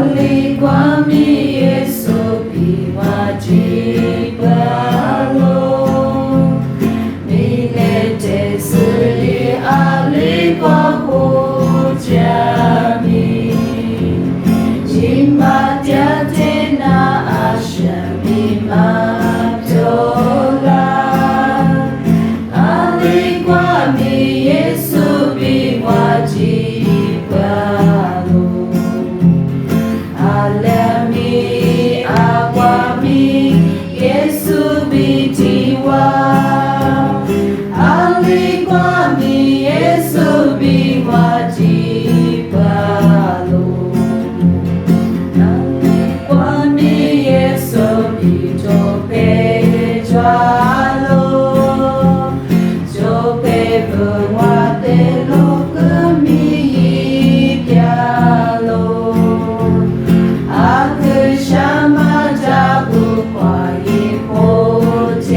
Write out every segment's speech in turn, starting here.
Alikwami Yesu biwajibalo milete seli alikwa hujami jimatia tena ashami matola Alikwami Yesu biwajibalo Alami akwami Yesu bitiwa Alikwami Yesu biwajibalo Alikwami Yesu bitopejalo Jope penguatelo kami pialo Akshama jabu kwa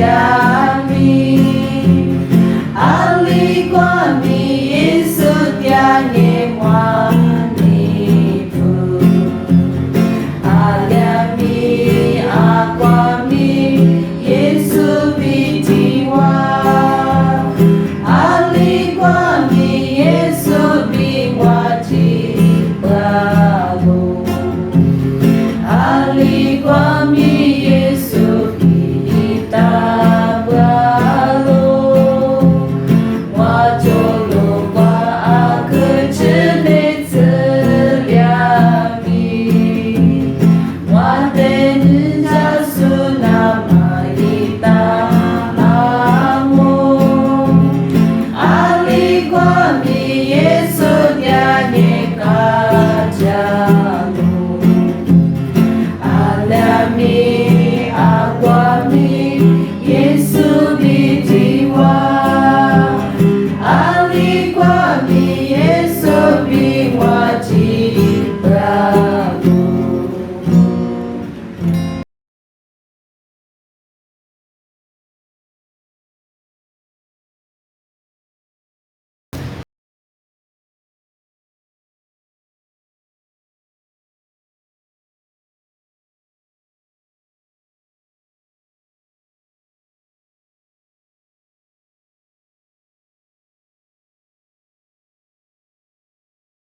ipojami Alikwami Yesu tianye mwanifu Alami akwami Yesu bitiwa Alikwami Yesu biwajibalo Alikwami Yesu bitabalo Wajolo kwa akecele seliami Wadenu jasuna maitamamu Alikwami Yesu dianye kaja